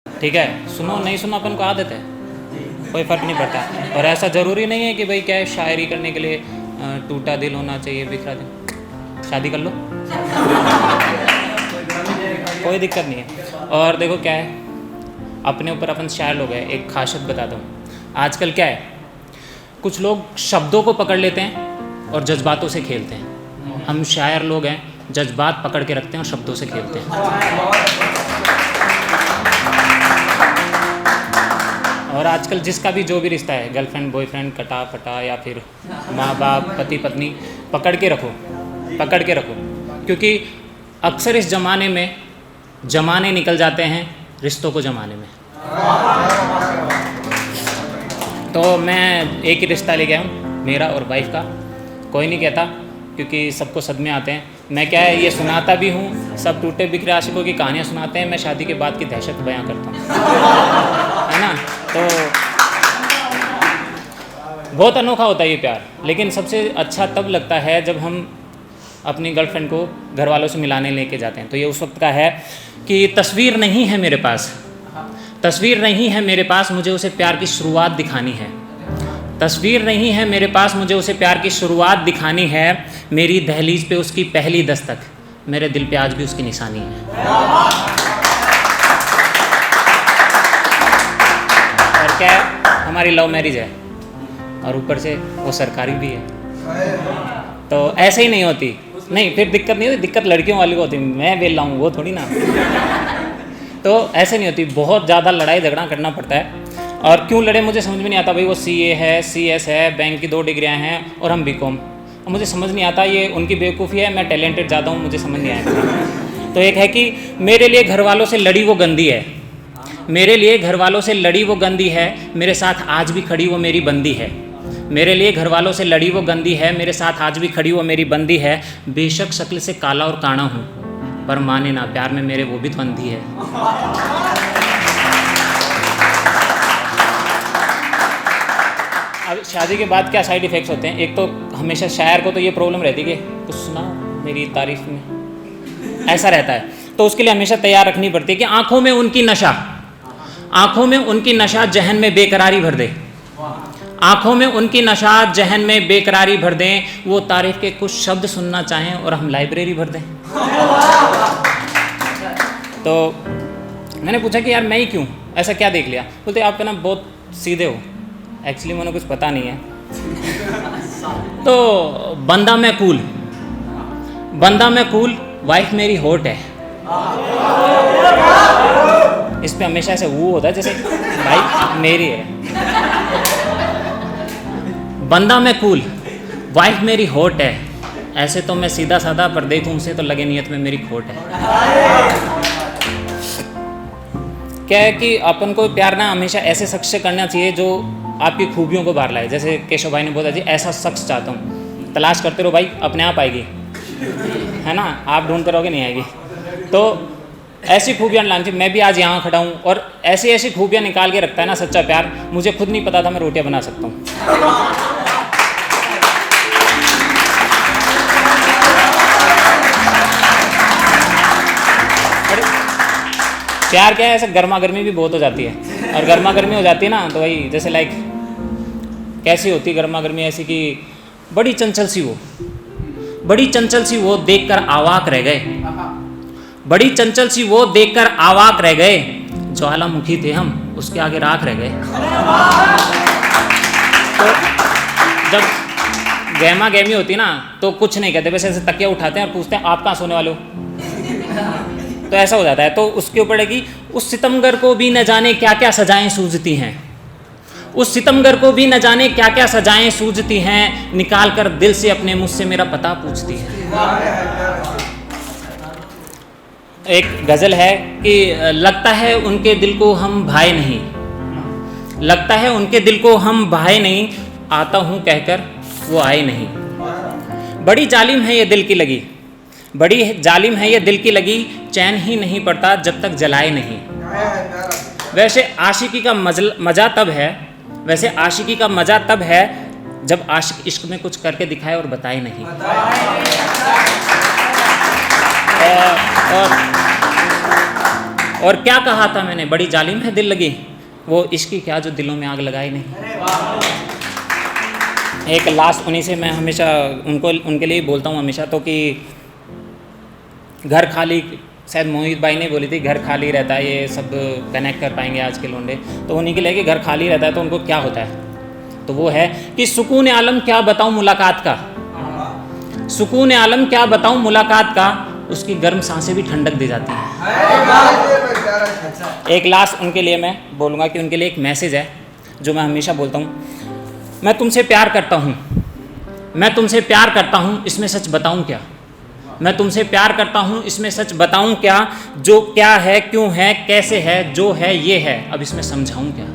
ठीक है, सुनो नहीं सुनो अपन को आदत है, कोई फ़र्क नहीं पड़ता। और ऐसा ज़रूरी नहीं है कि भाई क्या है, शायरी करने के लिए टूटा दिल होना चाहिए, बिखरा दिल। शादी कर लो कोई दिक्कत नहीं है। और देखो क्या है, अपने ऊपर अपन शायर लोग हैं। एक खासियत बताता हूँ, आजकल क्या है, कुछ लोग शब्दों को पकड़ लेते हैं और जज्बातों से खेलते हैं। हम शायर लोग हैं, जज्बात पकड़ के रखते हैं और शब्दों से खेलते हैं। और आजकल जिसका भी जो भी रिश्ता है, गर्लफ्रेंड बॉयफ्रेंड, कटा फटा या फिर माँ बाप पति पत्नी, पकड़ के रखो, पकड़ के रखो। क्योंकि अक्सर इस ज़माने में ज़माने निकल जाते हैं रिश्तों को जमाने में। तो मैं एक ही रिश्ता ले गया हूँ, मेरा और वाइफ का। कोई नहीं कहता क्योंकि सबको सदमे आते हैं। मैं क्या है, ये सुनाता भी हूँ, सब टूटे बिखरे आशिकों की कहानियाँ सुनाते हैं, मैं शादी के बाद की दहशत बयां करता हूँ, है ना। तो बहुत अनोखा होता है ये प्यार। लेकिन सबसे अच्छा तब लगता है जब हम अपनी गर्लफ्रेंड को घर वालों से मिलाने लेके जाते हैं। तो ये उस वक्त का है कि तस्वीर नहीं है मेरे पास, तस्वीर नहीं है मेरे पास, मुझे उसे प्यार की शुरुआत दिखानी है। तस्वीर नहीं है मेरे पास, मुझे उसे प्यार की शुरुआत दिखानी है। मेरी दहलीज पे उसकी पहली दस्तक, मेरे दिल पे आज भी उसकी निशानी है। और क्या है, हमारी लव मैरिज है और ऊपर से वो सरकारी भी है। तो ऐसे ही नहीं होती, नहीं फिर दिक्कत नहीं होती, दिक्कत लड़कियों वाली को होती, मैं बेल लाऊँ वो थोड़ी ना। तो ऐसे नहीं होती, बहुत ज़्यादा लड़ाई झगड़ा करना पड़ता है। और क्यों लड़े मुझे समझ में नहीं आता। भाई वो CA है, CS है, बैंक की 2 डिग्रियाँ हैं और हम BCom। मुझे समझ नहीं आता, ये उनकी बेवकूफ़ी है, मैं टैलेंटेड ज़्यादा हूँ, मुझे समझ नहीं आया। तो एक है कि मेरे लिए घर वालों से लड़ी वो गंदी है, मेरे लिए घर वालों से लड़ी वो गंदी है, मेरे साथ आज भी खड़ी वो मेरी बंदी है। मेरे लिए घर वालों से लड़ी वो गंदी है, मेरे साथ आज भी खड़ी वो मेरी बंदी है। बेशक शक्ल से काला और काना हूँ, पर माने ना प्यार में मेरे वो भी तो अंधी है। अब शादी के बाद क्या साइड इफ़ेक्ट्स होते हैं। एक तो हमेशा शायर को तो ये प्रॉब्लम रहती है कि कुछ सुना मेरी तारीफ में, ऐसा रहता है। तो उसके लिए हमेशा तैयार रखनी पड़ती है कि आंखों में उनकी नशा, आंखों में उनकी नशा जहन में बेकरारी भर दे, आंखों में उनकी नशा जहन में बेकरारी भर दें। वो तारीफ के कुछ शब्द सुनना चाहें और हम लाइब्रेरी भर दें। तो मैंने पूछा कि यार मैं ही क्यों, ऐसा क्या देख लिया। बोलते आप ना बहुत सीधे हो। एक्चुअली मैंने कुछ पता नहीं है। तो बंदा मैं कूल, बंदा मैं कूल, वाइफ मेरी होट है। इस पे हमेशा ऐसे वो होता है जैसे वाइफ मेरी है। बंदा मैं कूल, वाइफ मेरी होट है। ऐसे तो मैं सीधा साधा, पर देखूं उसे तो लगे नियत में मेरी खोट है। क्या है कि अपन को प्यार ना हमेशा ऐसे शख्स से करना चाहिए जो आपकी खूबियों को बाहर लाए। जैसे केशव भाई ने बोला जी, ऐसा शख्स चाहता हूँ। तलाश करते रहो भाई, अपने आप आएगी, है ना। आप ढूंढते रहोगे नहीं आएगी। तो ऐसी खूबियाँ लानी चाहिए। मैं भी आज यहाँ खड़ा हूँ और ऐसी ऐसी खूबियाँ निकाल के रखता है ना सच्चा प्यार। मुझे खुद नहीं पता था मैं रोटियाँ बना सकता हूँ। प्यार क्या है, ऐसे गर्मा गर्मी भी बहुत हो जाती है। और गर्मा गर्मी हो जाती है ना तो वही जैसे लाइक कैसी होती गर्मा गर्मी, ऐसी कि बड़ी चंचल सी वो, बड़ी चंचल सी वो देखकर आवाक रह गए, बड़ी चंचल सी वो देखकर आवाक रह गए। ज्वालामुखी थे हम, उसके आगे राख रह गए। तो जब गहमा गहमी होती ना तो कुछ नहीं कहते, बस ऐसे तकिया उठाते हैं और पूछते हैं आप कहाँ सोने वाले हो। तो ऐसा हो जाता है। तो उसके ऊपर है कि उस सितमगर को भी न जाने क्या क्या सजाएं सूझती हैं, उस सितमगर को भी न जाने क्या क्या सजाएं सूझती हैं। निकाल कर दिल से अपने मुझसे मेरा पता पूछती है। एक गज़ल है कि लगता है उनके दिल को हम भाए नहीं, लगता है उनके दिल को हम भाए नहीं, आता हूँ कहकर वो आए नहीं। बड़ी जालिम है ये दिल की लगी, बड़ी जालिम है ये दिल की लगी, चैन ही नहीं पड़ता जब तक जलाए नहीं। वैसे आशिकी का मज़ा तब है, वैसे आशिकी का मज़ा तब है जब आशिक इश्क में कुछ करके दिखाए और बताए नहीं। और क्या कहा था मैंने, बड़ी जालिम है दिल लगी, वो इश्की क्या जो दिलों में आग लगाए नहीं। एक लास्ट उन्हीं से मैं हमेशा उनके लिए बोलता हूँ हमेशा, तो कि घर खाली, शायद मोहित भाई ने बोली थी घर खाली रहता है, ये सब कनेक्ट कर पाएंगे आज के लोंडे, तो उन्हीं के लिए कि घर खाली रहता है तो उनको क्या होता है, तो वो है कि सुकून आलम क्या बताऊं मुलाकात का, सुकून आलम क्या बताऊं मुलाकात का, उसकी गर्म सांसें भी ठंडक दे जाती हैं। एक लास्ट उनके लिए मैं बोलूँगा कि उनके लिए एक मैसेज है जो मैं हमेशा बोलता हूँ, मैं तुमसे प्यार करता हूँ, मैं तुमसे प्यार करता हूँ, इसमें सच बताऊँ क्या, मैं तुमसे प्यार करता हूँ, इसमें सच बताऊँ क्या, जो क्या है, क्यों है, कैसे है, जो है ये है, अब इसमें समझाऊँ क्या।